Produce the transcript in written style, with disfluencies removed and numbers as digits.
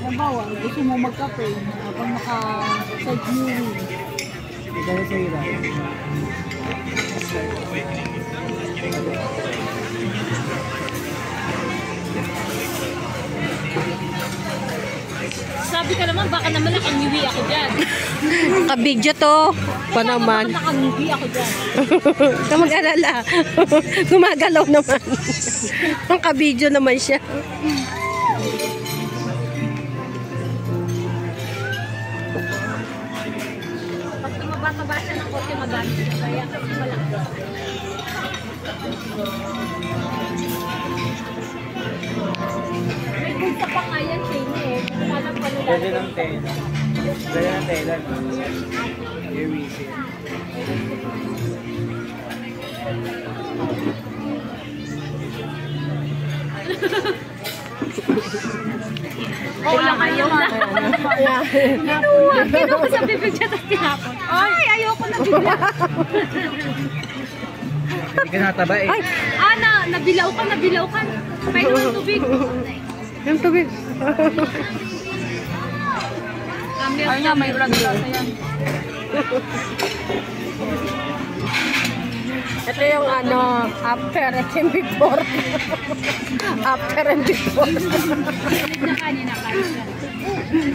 Halimbawa, gusto mo magkape habang naka-side viewing. Dahil sa hirap. Sabi ka naman, baka naman nakangiwi ako dyan. Kabidyo to. Pa naman. Baka nakangiwi ako dyan. Ka mag-alala. Gumagalaw naman. Ang kabidyo naman siya. Pag tumababa siya ng kote, magamit siya. Kaya kasi malaki. May bulsa pa nga yan, Shane eh. Alam pa nila. Pwede ng tela. Pwede ng tela. Here we see. Oo lang, ayaw na. Kinuha ko sa bibig siya tapos tinapon. Ay, ayoko na bigla. Hindi ka nataba eh. Nabilaw ka. Pwede naman tubig. Yung tubig. Ay nga, may brand sa yan. Ito yung ano, after and before. After and before. Na kanina.